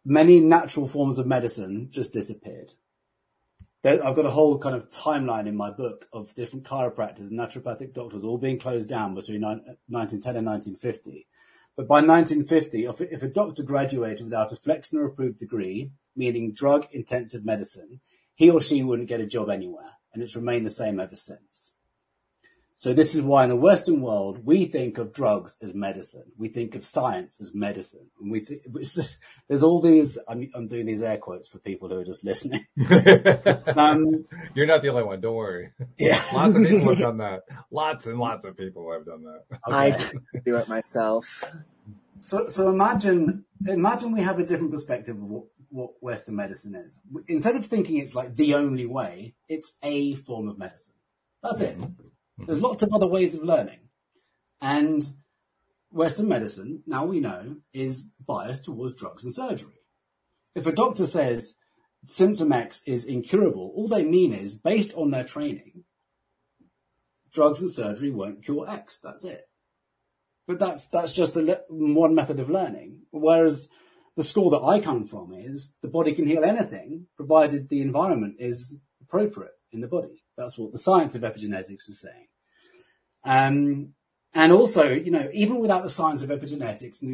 many natural forms of medicine just disappeared. I've got a whole kind of timeline in my book of different chiropractors and naturopathic doctors all being closed down between 1910 and 1950. But by 1950, if a doctor graduated without a Flexner-approved degree, meaning drug-intensive medicine, he or she wouldn't get a job anywhere, and it's remained the same ever since. So this is why in the Western world, we think of drugs as medicine. We think of science as medicine. And there's all these, I'm doing these air quotes for people who are just listening. You're not the only one, don't worry. Yeah. Lots of people have done that. Lots and lots of people have done that. Okay. I do it myself. So imagine we have a different perspective of what Western medicine is. Instead of thinking it's like the only way, it's a form of medicine. That's it. There's lots of other ways of learning. And Western medicine, now we know, is biased towards drugs and surgery. If a doctor says symptom X is incurable, all they mean is, based on their training, drugs and surgery won't cure X. That's it. But that's just one method of learning. Whereas the school that I come from is the body can heal anything, provided the environment is appropriate in the body. That's what the science of epigenetics is saying. And also, even without the science of epigenetics and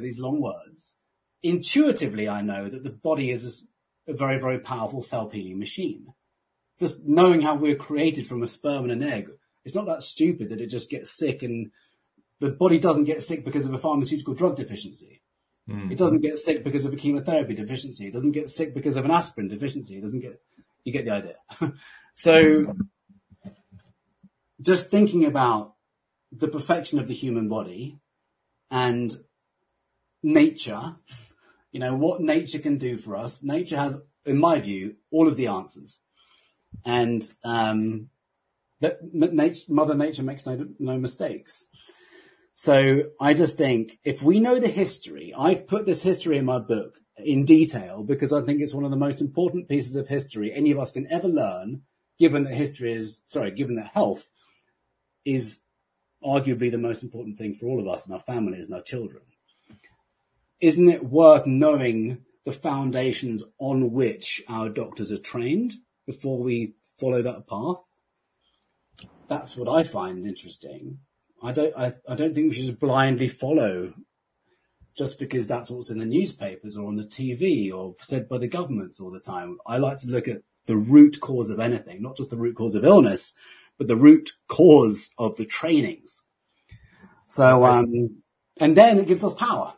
these long words, intuitively, I know that the body is a very, very powerful self-healing machine. Just knowing how we're created from a sperm and an egg, it's not that stupid that it just gets sick, and the body doesn't get sick because of a pharmaceutical drug deficiency. It doesn't get sick because of a chemotherapy deficiency. It doesn't get sick because of an aspirin deficiency. You get the idea. So just thinking about the perfection of the human body and nature, what nature can do for us. Nature has, in my view, all of the answers. And Mother Nature makes no mistakes. So I just think if we know the history, I've put this history in my book in detail because I think it's one of the most important pieces of history any of us can ever learn, given that health is arguably the most important thing for all of us and our families and our children. Isn't it worth knowing the foundations on which our doctors are trained before we follow that path? That's what I find interesting. I don't think we should just blindly follow just because that's what's in the newspapers or on the TV or said by the government all the time. I like to look at the root cause of anything, not just the root cause of illness, but the root cause of the trainings. So, and then it gives us power.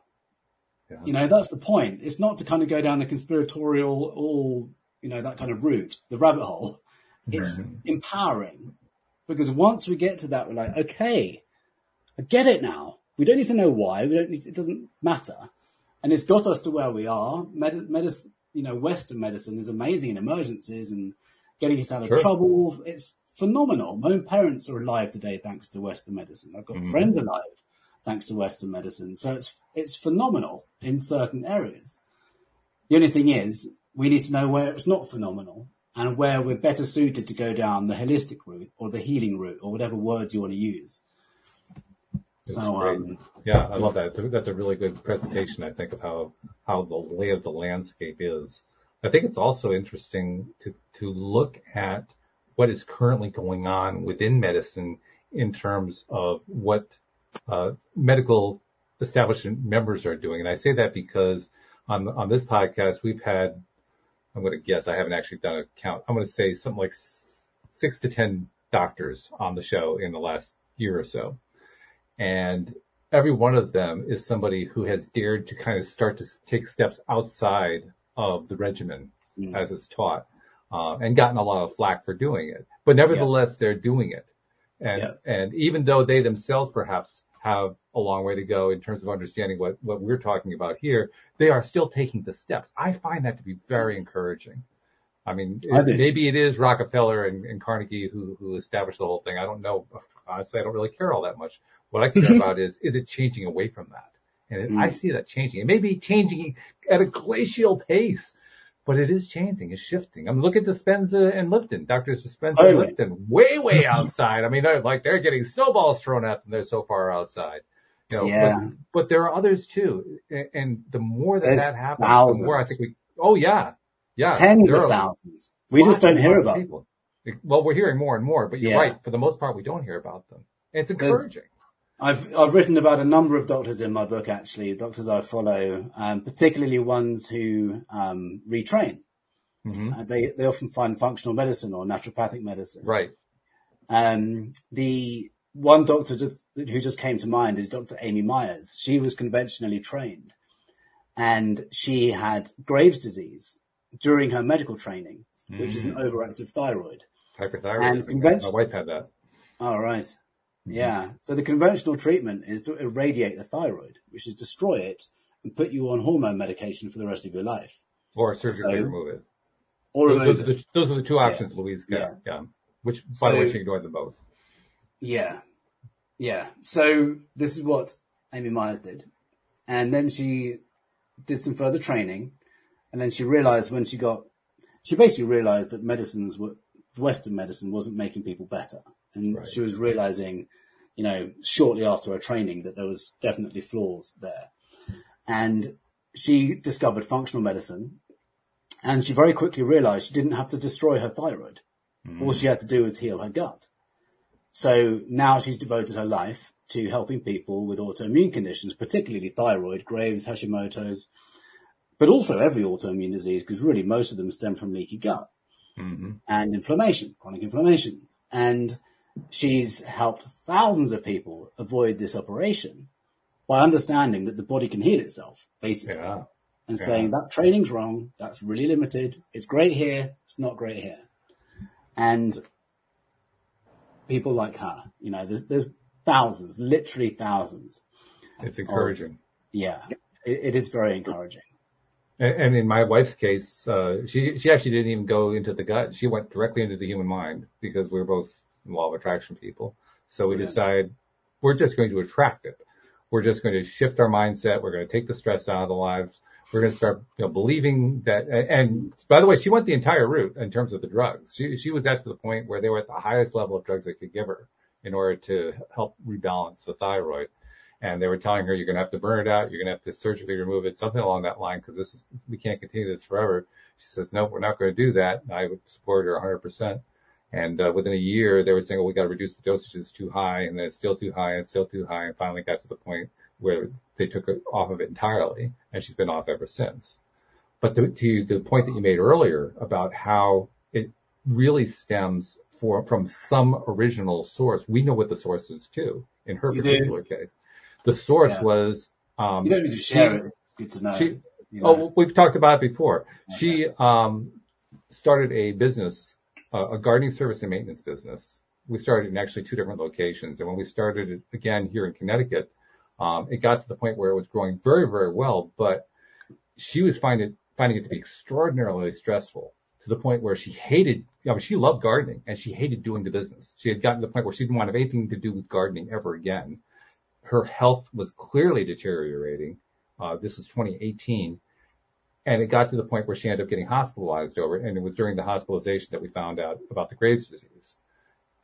Yeah. That's the point. It's not to kind of go down the conspiratorial, that kind of route, the rabbit hole. It's empowering, because once we get to that, we're like, okay, I get it now. We don't need to know why. It doesn't matter. And it's got us to where we are. Western medicine is amazing in emergencies and getting us out of trouble. It's phenomenal. My own parents are alive today thanks to Western medicine. I've got friends alive thanks to Western medicine. So it's phenomenal in certain areas. The only thing is, we need to know where it's not phenomenal and where we're better suited to go down the holistic route or the healing route or whatever words you want to use. Yeah, I love that. That's a really good presentation, I think, of how the lay of the landscape is. I think it's also interesting to look at what is currently going on within medicine in terms of what medical establishment members are doing. And I say that because on this podcast, we've had, I'm going to guess, I haven't actually done a count, I'm going to say something like 6 to 10 doctors on the show in the last year or so. And every one of them is somebody who has dared to kind of start to take steps outside of the regimen as it's taught, and gotten a lot of flack for doing it. But nevertheless, they're doing it. And even though they themselves perhaps have a long way to go in terms of understanding what we're talking about here, they are still taking the steps. I find that to be very encouraging. I mean, maybe it is Rockefeller and Carnegie who established the whole thing. I don't know. Honestly, I don't really care all that much. What I care about is it changing away from that? And I see that changing. It may be changing at a glacial pace, but it is changing. It's shifting. I mean, look at Dispenza and Lipton. Doctors Dispenza and Lipton, way outside. I mean, they're getting snowballs thrown at them. They're so far outside. But there are others too. And the more that happens, the more I think tens of thousands. We just don't hear about people. Well, we're hearing more and more, but you're right. For the most part, we don't hear about them. And it's encouraging. I've written about a number of doctors in my book, actually, doctors I follow, particularly ones who retrain. Mm-hmm. They often find functional medicine or naturopathic medicine. Right. The one doctor who just came to mind is Dr. Amy Myers. She was conventionally trained, and she had Graves' disease during her medical training, which is an overactive thyroid. Hyperthyroidism. My wife had that. Oh, right. Yeah. So the conventional treatment is to irradiate the thyroid, which is destroy it and put you on hormone medication for the rest of your life. Or surgically remove it. Or those are the two options Louise got. Yeah. Which, by the way, she ignored them both. Yeah. Yeah. So this is what Amy Myers did. And then she did some further training. And then she realized she basically realized that Western medicine wasn't making people better. And she was realizing, shortly after her training that there was definitely flaws there. And she discovered functional medicine, and she very quickly realized she didn't have to destroy her thyroid. All she had to do was heal her gut. So now she's devoted her life to helping people with autoimmune conditions, particularly thyroid, Graves', Hashimoto's, but also every autoimmune disease, because really most of them stem from leaky gut and inflammation, chronic inflammation. And she's helped thousands of people avoid this operation by understanding that the body can heal itself, basically, and saying that training's wrong, that's really limited, it's great here, it's not great here. And people like her, there's thousands, literally thousands. It's encouraging. It is very encouraging. And in my wife's case, she actually didn't even go into the gut. She went directly into the human mind because we were both law of attraction people. So we decided we're just going to attract it. We're just going to shift our mindset. We're going to take the stress out of the lives. We're going to start believing that. And by the way, she went the entire route in terms of the drugs. She was at the point where they were at the highest level of drugs they could give her in order to help rebalance the thyroid. And they were telling her, you're going to have to burn it out. You're going to have to surgically remove it, something along that line, because we can't continue this forever. She says, no, we're not going to do that. And I would support her 100%. And within a year, they were saying, well, we got to reduce the dosage. It's too high, and then it's still too high, and still too high, and finally got to the point where they took her off of it entirely, and she's been off ever since. But to the point that you made earlier about how it really stems from some original source, we know what the source is too. In her particular case, the source was. You don't need to share it. It's good to know. We've talked about it before. Okay. She started a business. A gardening service and maintenance business. We started in actually 2 different locations. And when we started it again here in Connecticut, it got to the point where it was growing very, very well, but she was finding it to be extraordinarily stressful to the point where she hated, she loved gardening and she hated doing the business. She had gotten to the point where she didn't want to have anything to do with gardening ever again. Her health was clearly deteriorating. This was 2018. And it got to the point where she ended up getting hospitalized over it. And it was during the hospitalization that we found out about the Graves' disease.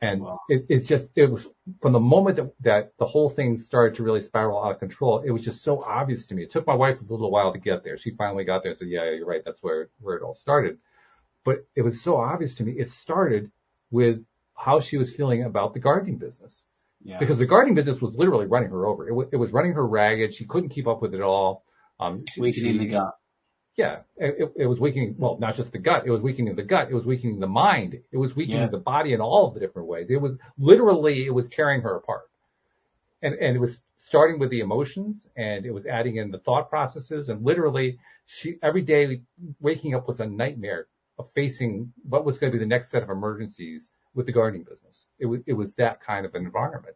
And Wow. it was from the moment that the whole thing started to really spiral out of control, it was just so obvious to me. It took my wife a little while to get there. She finally got there and said, yeah, you're right. That's where it all started. But it was so obvious to me. It started with how she was feeling about the gardening business. Yeah. Because the gardening business was literally running her over. It was running her ragged. She couldn't keep up with it all. Weakening the gut. Yeah, it was weakening, well, not just the gut. It was weakening the gut. It was weakening the mind. It was weakening the body in all of the different ways. It was tearing her apart. And it was starting with the emotions, and it was adding in the thought processes. And literally, she every day waking up was a nightmare of facing what was going to be the next set of emergencies with the gardening business. It was that kind of an environment.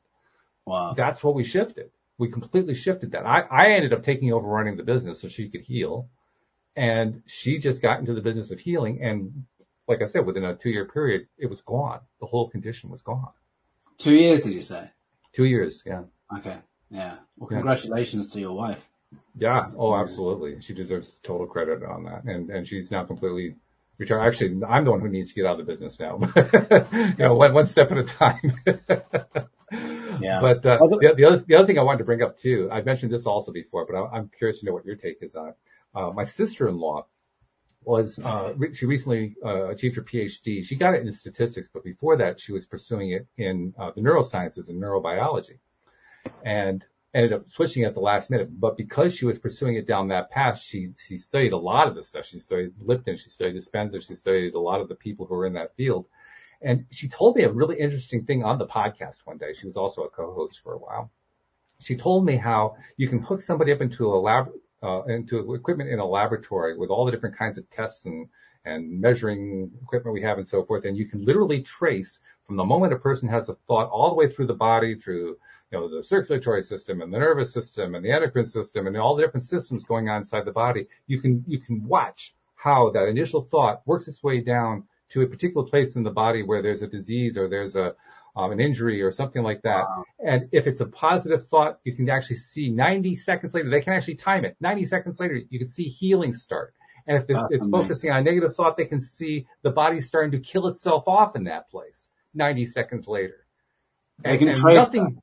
Wow. That's what we shifted. We completely shifted that. I ended up taking over running the business so she could heal. And she just got into the business of healing. And like I said, within a 2-year period, it was gone. The whole condition was gone. 2 years, did you say? 2 years. Yeah. Okay. Yeah. Well, congratulations to your wife. Yeah. Oh, absolutely. She deserves total credit on that. And she's now completely retired. Actually, I'm the one who needs to get out of the business now. One step at a time. Yeah. But the other thing I wanted to bring up too, I've mentioned this also before, but I'm curious to know what your take is on it. My sister-in-law she recently achieved her PhD. She got it in statistics, but before that, she was pursuing it in the neurosciences and neurobiology, and ended up switching at the last minute. But because she was pursuing it down that path, she studied a lot of this stuff. She studied Lipton, she studied Dispenza, she studied a lot of the people who were in that field. And she told me a really interesting thing on the podcast one day. She was also a co-host for a while. She told me how you can hook somebody up into into equipment in a laboratory with all the different kinds of tests and measuring equipment we have and so forth. And you can literally trace from the moment a person has a thought all the way through the body, through, the circulatory system and the nervous system and the endocrine system and all the different systems going on inside the body. You can watch how that initial thought works its way down to a particular place in the body where there's a disease or there's an injury or something like that. Wow. And if it's a positive thought, you can actually see 90 seconds later, they can actually time it. 90 seconds later, you can see healing start. And if it's focusing on a negative thought, they can see the body starting to kill itself off in that place 90 seconds later. They can trace that.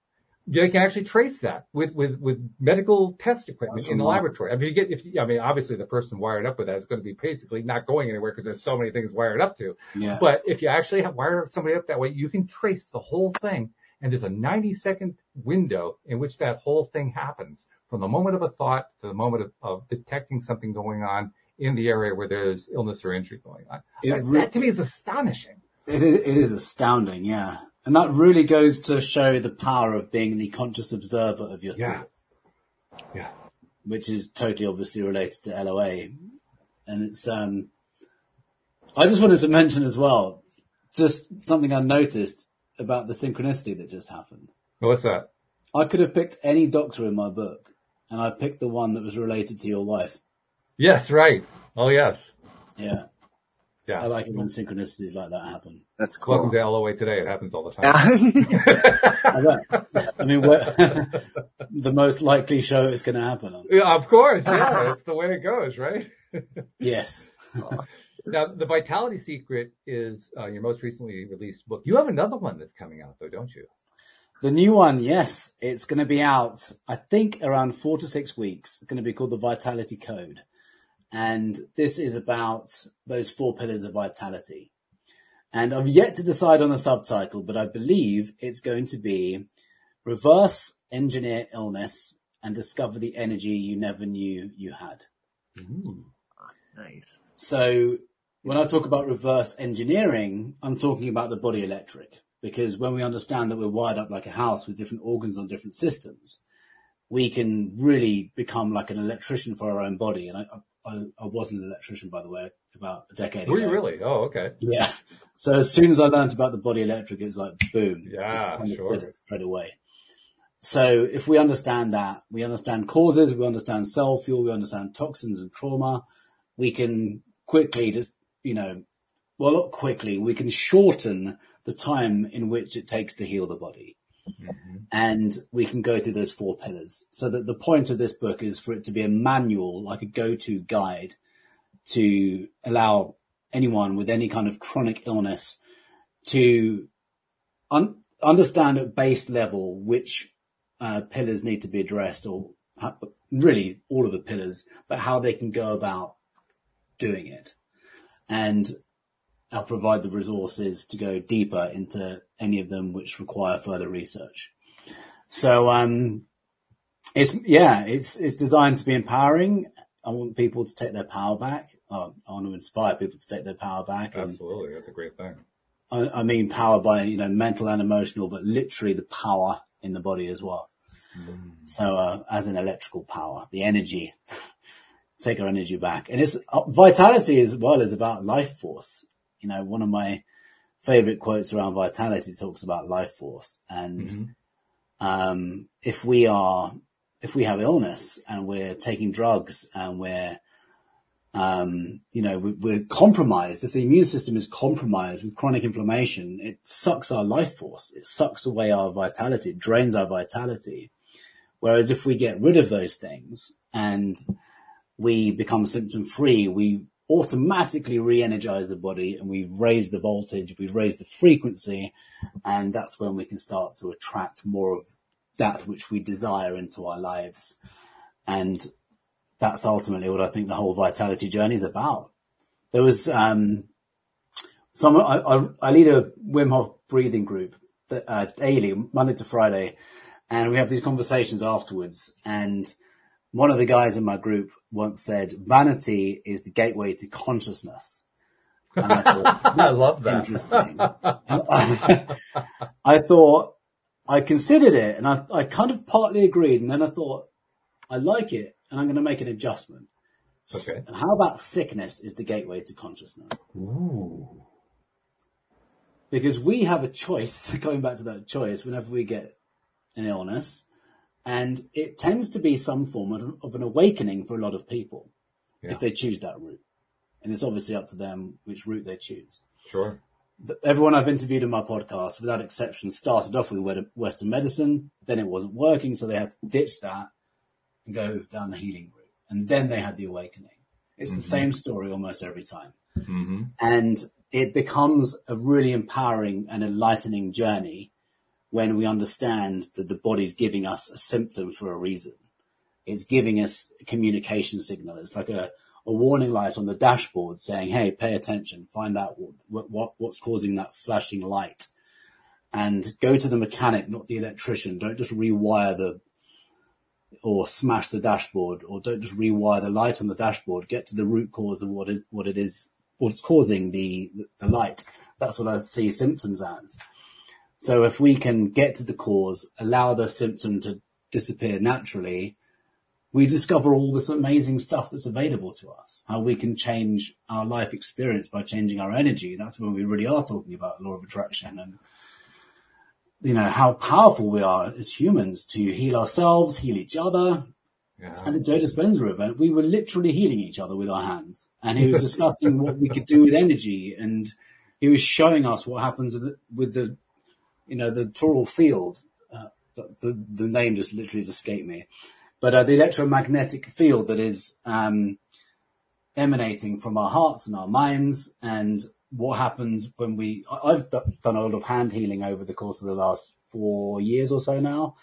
They can actually trace that with medical test equipment in the laboratory. Obviously the person wired up with that is going to be basically not going anywhere because there's so many things wired up to. Yeah. But if you actually have wired somebody up that way, you can trace the whole thing. And there's a 90-second window in which that whole thing happens from the moment of a thought to the moment of detecting something going on in the area where there's illness or injury going on. That to me is astonishing. It is astounding. Yeah. And that really goes to show the power of being the conscious observer of your thoughts. Yeah. Which is totally obviously related to LOA. And it's, I just wanted to mention as well, just something I noticed about the synchronicity that just happened. What's that? I could have picked any doctor in my book, and I picked the one that was related to your wife. Yes, right. Oh, yes. Yeah. Yeah. I like it when synchronicities like that happen. That's cool. Welcome to LOA Today. It happens all the time. I mean, the most likely show it's going to happen on. Yeah, of course. Yeah, that's the way it goes, right? Yes. Now, The Vitality Secret is your most recently released book. You have another one that's coming out, though, don't you? The new one, yes. It's going to be out, I think, around 4 to 6 weeks. It's going to be called The Vitality Code. And this is about those 4 pillars of vitality. And I've yet to decide on a subtitle, but I believe it's going to be Reverse Engineer Illness and Discover the Energy You Never Knew You Had. Ooh, nice. So when I talk about reverse engineering, I'm talking about the body electric, because when we understand that we're wired up like a house with different organs on different systems, we can really become like an electrician for our own body. And I was an electrician, by the way, about a decade ago. Were you really? Oh, okay. Yeah. So as soon as I learned about the body electric, it was like, boom. Yeah, sure. Straight away. So if we understand that, we understand causes, we understand cell fuel, we understand toxins and trauma, we can quickly just, not quickly, we can shorten the time in which it takes to heal the body. Mm-hmm. And we can go through those 4 pillars. So that the point of this book is for it to be a manual, like a go-to guide to allow anyone with any kind of chronic illness to understand at base level which pillars need to be addressed, or really all of the pillars, but how they can go about doing it. And I'll provide the resources to go deeper into any of them which require further research. So it's designed to be empowering. I want people to take their power back. I want to inspire people to take their power back. Absolutely, that's a great thing. I mean power by mental and emotional, but literally the power in the body as well. So as an electrical power, the energy, take our energy back. And it's vitality as well is about life force. One of my favorite quotes around vitality talks about life force. And if we have illness and we're taking drugs and we're compromised, if the immune system is compromised with chronic inflammation, it sucks our life force. It sucks away our vitality. It drains our vitality. Whereas if we get rid of those things and we become symptom free, we automatically re-energize the body and we raise the voltage, we raise the frequency, and that's when we can start to attract more of that which we desire into our lives. And that's ultimately what I think the whole vitality journey is about. There was I lead a Wim Hof breathing group daily, Monday to Friday, and we have these conversations afterwards. And one of the guys in my group once said, vanity is the gateway to consciousness. And I thought, I love that. Interesting. I thought, I considered it, and I kind of partly agreed. And then I thought, I like it, and I'm going to make an adjustment. Okay. How about sickness is the gateway to consciousness? Ooh. Because we have a choice, going back to that choice, whenever we get an illness, and it tends to be some form of an awakening for a lot of people if they choose that route. And it's obviously up to them which route they choose. Sure. Everyone I've interviewed in my podcast, without exception, started off with Western medicine. Then it wasn't working, so they had to ditch that and go down the healing route. And then they had the awakening. It's the same story almost every time. Mm-hmm. And it becomes a really empowering and enlightening journey when we understand that the body's giving us a symptom for a reason. It's giving us a communication signal. It's like a warning light on the dashboard saying, hey, pay attention, find out what's causing that flashing light, and go to the mechanic, not the electrician. Don't just rewire or smash the dashboard, or don't just rewire the light on the dashboard. Get to the root cause of what's causing the light. That's what I see symptoms as. So if we can get to the cause, allow the symptom to disappear naturally, we discover all this amazing stuff that's available to us, how we can change our life experience by changing our energy. That's when we really are talking about the law of attraction and, how powerful we are as humans to heal ourselves, heal each other. Yeah. At the Joe Dispenza event, we were literally healing each other with our hands. And he was discussing what we could do with energy. And he was showing us what happens with the toroidal field. The name just literally escaped me. But the electromagnetic field that is emanating from our hearts and our minds, and what happens when I've done a lot of hand healing over the course of the last 4 years or so now,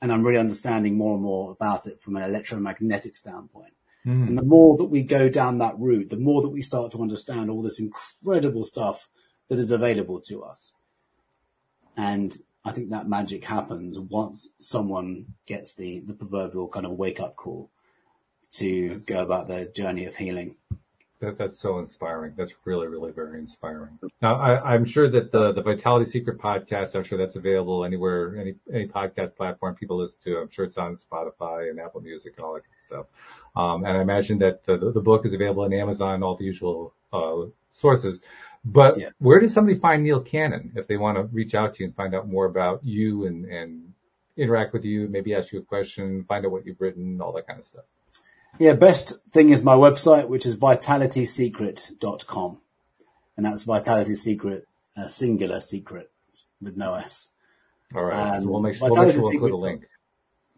and I'm really understanding more and more about it from an electromagnetic standpoint. Mm. And the more that we go down that route, the more that we start to understand all this incredible stuff that is available to us. And I think that magic happens once someone gets the proverbial kind of wake-up call to go about their journey of healing. That's so inspiring. That's really, really very inspiring. Now, I'm sure that the Vitality Secret podcast, I'm sure that's available anywhere, any podcast platform people listen to. I'm sure it's on Spotify and Apple Music and all that kind of stuff. And I imagine that the book is available on Amazon, all the usual sources. But where does somebody find Neil Cannon if they want to reach out to you and find out more about you and interact with you, maybe ask you a question, find out what you've written, all that kind of stuff? Yeah, best thing is my website, which is vitalitysecret.com. And that's Vitality Secret, singular secret with no S. All right. So we'll make sure we'll include a link.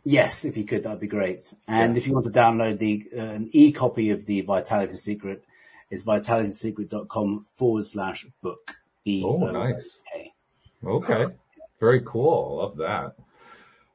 Yes, if you could, that'd be great. And if you want to download an e-copy of the Vitality Secret, is vitalitysecret.com/book. Oh, nice. Okay. Very cool. Love that.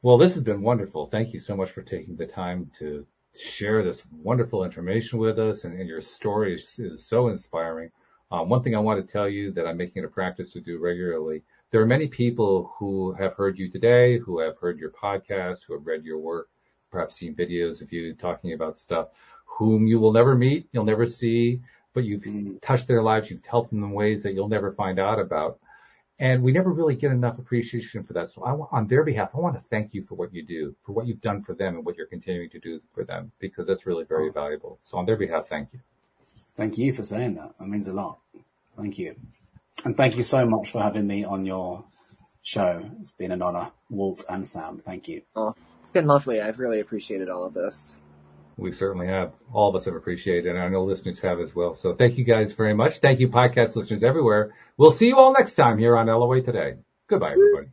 Well, this has been wonderful. Thank you so much for taking the time to share this wonderful information with us, and your story is so inspiring. One thing I want to tell you that I'm making it a practice to do regularly, there are many people who have heard you today, who have heard your podcast, who have read your work, perhaps seen videos of you talking about stuff, whom you will never meet, you'll never see, but you've touched their lives, you've helped them in ways that you'll never find out about. And we never really get enough appreciation for that. So on their behalf, I want to thank you for what you do, for what you've done for them and what you're continuing to do for them, because that's really very valuable. So on their behalf, thank you. Thank you for saying that. That means a lot. Thank you. And thank you so much for having me on your show. It's been an honor, Walt and Sam. Thank you. Oh, it's been lovely. I've really appreciated all of this. We certainly have. All of us have appreciated it, and I know listeners have as well. So thank you guys very much. Thank you, podcast listeners everywhere. We'll see you all next time here on LOA Today. Goodbye, everybody.